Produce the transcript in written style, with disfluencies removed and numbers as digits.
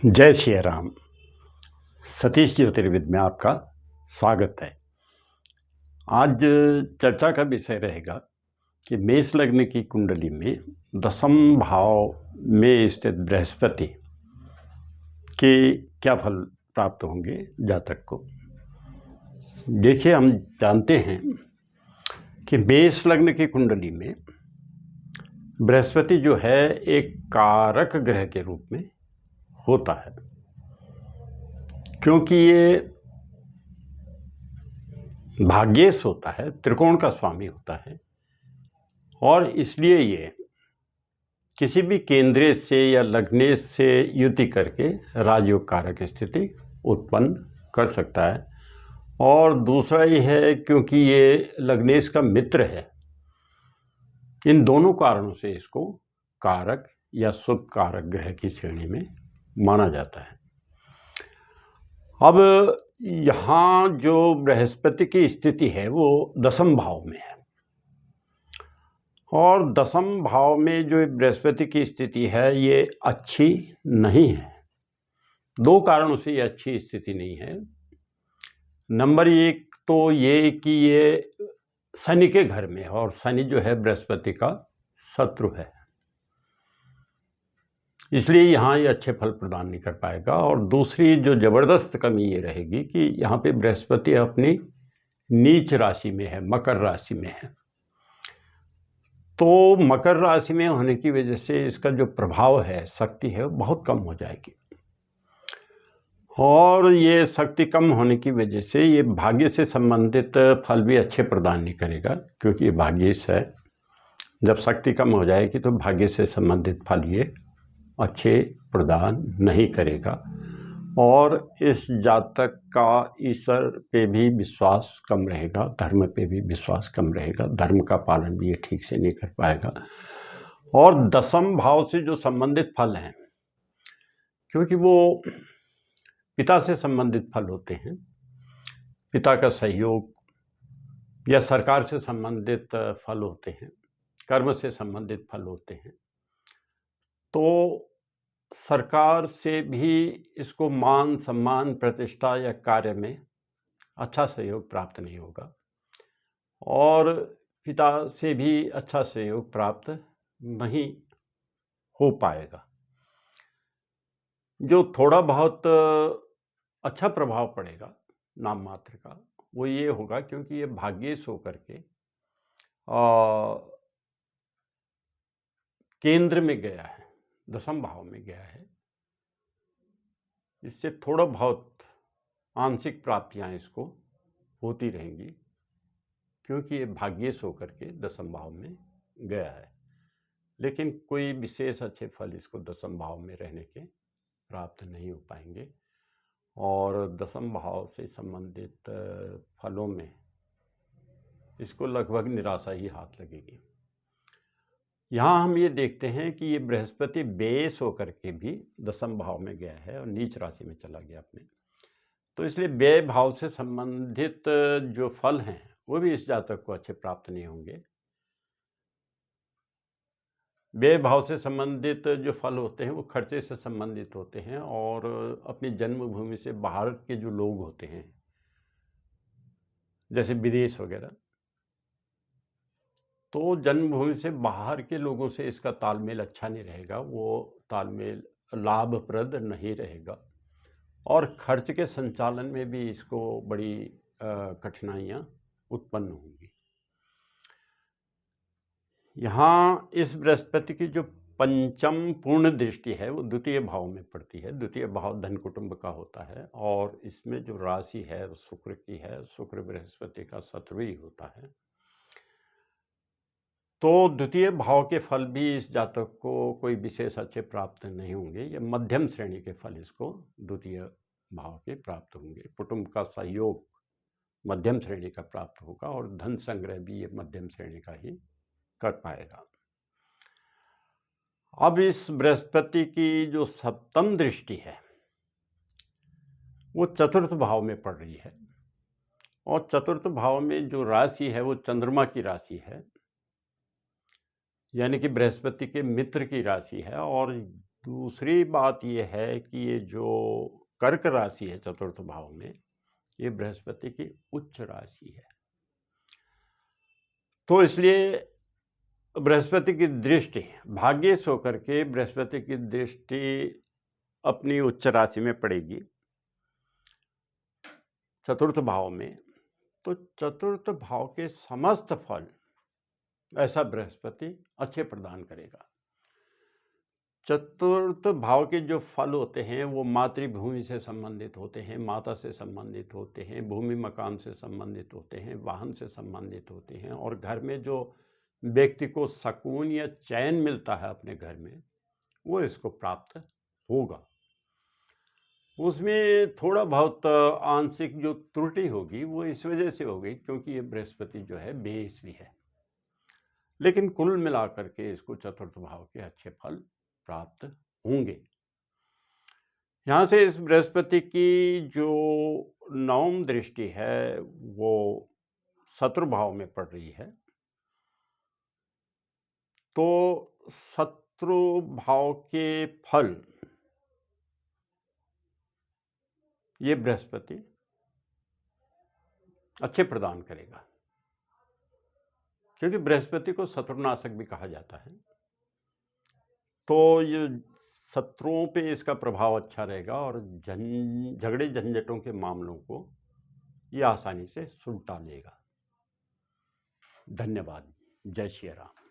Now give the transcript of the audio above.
जय श्री राम। सतीश ज्योतिर्विद में आपका स्वागत है। आज चर्चा का विषय रहेगा कि मेष लग्न की कुंडली में दशम भाव में स्थित बृहस्पति के क्या फल प्राप्त होंगे जातक को। देखिए, हम जानते हैं कि मेष लग्न की कुंडली में बृहस्पति जो है एक कारक ग्रह के रूप में होता है, क्योंकि ये भाग्येश होता है, त्रिकोण का स्वामी होता है, और इसलिए ये किसी भी केंद्रेश से या लग्नेश से युति करके राजयोग कारक स्थिति उत्पन्न कर सकता है। और दूसरा ये है क्योंकि ये लग्नेश का मित्र है, इन दोनों कारणों से इसको कारक या शुभ कारक ग्रह की श्रेणी में माना जाता है। अब यहाँ जो बृहस्पति की स्थिति है वो दशम भाव में है, और दशम भाव में जो बृहस्पति की स्थिति है ये अच्छी नहीं है। दो कारणों से ये अच्छी स्थिति नहीं है। नंबर एक तो ये कि ये शनि के घर में है, और शनि जो है बृहस्पति का शत्रु है, इसलिए यहाँ ये अच्छे फल प्रदान नहीं कर पाएगा। और दूसरी जो जबरदस्त कमी ये रहेगी कि यहाँ पे बृहस्पति अपनी नीच राशि में है, मकर राशि में है। तो मकर राशि में होने की वजह से इसका जो प्रभाव है, शक्ति है, वो बहुत कम हो जाएगी। और ये शक्ति कम होने की वजह से ये भाग्य से संबंधित फल भी अच्छे प्रदान नहीं करेगा, क्योंकि ये भाग्येश है। जब शक्ति कम हो जाएगी तो भाग्य से संबंधित फल ये अच्छे प्रदान नहीं करेगा। और इस जातक का ईश्वर पे भी विश्वास कम रहेगा, धर्म पे भी विश्वास कम रहेगा, धर्म का पालन भी ये ठीक से नहीं कर पाएगा। और दशम भाव से जो संबंधित फल हैं, क्योंकि वो पिता से संबंधित फल होते हैं, पिता का सहयोग या सरकार से संबंधित फल होते हैं, कर्म से संबंधित फल होते हैं, तो सरकार से भी इसको मान सम्मान, प्रतिष्ठा या कार्य में अच्छा सहयोग प्राप्त नहीं होगा, और पिता से भी अच्छा सहयोग प्राप्त नहीं हो पाएगा। जो थोड़ा बहुत अच्छा प्रभाव पड़ेगा नाम मात्र का, वो ये होगा क्योंकि ये भाग्येश होकर के केंद्र में गया है, दशम भाव में गया है। इससे थोड़ा बहुत आंशिक प्राप्तियां इसको होती रहेंगी, क्योंकि ये भाग्येश होकर के दशम भाव में गया है। लेकिन कोई विशेष अच्छे फल इसको दशम भाव में रहने के प्राप्त नहीं हो पाएंगे, और दशम भाव से संबंधित फलों में इसको लगभग निराशा ही हाथ लगेगी। यहाँ हम ये देखते हैं कि ये बृहस्पति बेश होकर के भी दशम भाव में गया है और नीच राशि में चला गया अपने, तो इसलिए व्यय भाव से संबंधित जो फल हैं वो भी इस जातक को अच्छे प्राप्त नहीं होंगे। व्यय भाव से संबंधित जो फल होते हैं वो खर्चे से संबंधित होते हैं, और अपनी जन्मभूमि से बाहर के जो लोग होते हैं, जैसे विदेश वगैरह, तो जन्मभूमि से बाहर के लोगों से इसका तालमेल अच्छा नहीं रहेगा, वो तालमेल लाभप्रद नहीं रहेगा, और खर्च के संचालन में भी इसको बड़ी कठिनाइयाँ उत्पन्न होंगी। यहाँ इस बृहस्पति की जो पंचम पूर्ण दृष्टि है वो द्वितीय भाव में पड़ती है। द्वितीय भाव धन कुटुंब का होता है, और इसमें जो राशि है वो शुक्र की है। शुक्र बृहस्पति का शत्रु ही होता है, तो द्वितीय भाव के फल भी इस जातक को कोई विशेष अच्छे प्राप्त नहीं होंगे। ये मध्यम श्रेणी के फल इसको द्वितीय भाव के प्राप्त होंगे। कुटुंब का सहयोग मध्यम श्रेणी का प्राप्त होगा, और धन संग्रह भी ये मध्यम श्रेणी का ही कर पाएगा। अब इस बृहस्पति की जो सप्तम दृष्टि है वो चतुर्थ भाव में पड़ रही है, और चतुर्थ भाव में जो राशि है वो चंद्रमा की राशि है, यानी कि बृहस्पति के मित्र की राशि है। और दूसरी बात ये है कि ये जो कर्क राशि है चतुर्थ भाव में, ये बृहस्पति की उच्च राशि है, तो इसलिए बृहस्पति की दृष्टि, भाग्येश होकर के बृहस्पति की दृष्टि अपनी उच्च राशि में पड़ेगी चतुर्थ भाव में, तो चतुर्थ भाव के समस्त फल ऐसा बृहस्पति अच्छे प्रदान करेगा। चतुर्थ भाव के जो फल होते हैं वो मातृभूमि से संबंधित होते हैं, माता से संबंधित होते हैं, भूमि मकान से संबंधित होते हैं, वाहन से संबंधित होते हैं, और घर में जो व्यक्ति को सुकून या चैन मिलता है अपने घर में, वो इसको प्राप्त होगा। उसमें थोड़ा बहुत आंशिक जो त्रुटि होगी वो इस वजह से होगी क्योंकि ये बृहस्पति जो है बेईसवी है, लेकिन कुल मिलाकर के इसको चतुर्थ भाव के अच्छे फल प्राप्त होंगे। यहाँ से इस बृहस्पति की जो नवम दृष्टि है वो शत्रु भाव में पड़ रही है, तो शत्रु भाव के फल ये बृहस्पति अच्छे प्रदान करेगा, क्योंकि बृहस्पति को शत्रुनाशक भी कहा जाता है, तो ये शत्रुओं पे इसका प्रभाव अच्छा रहेगा और झगड़े झंझटों के मामलों को ये आसानी से सुलटा लेगा। धन्यवाद। जय श्री राम।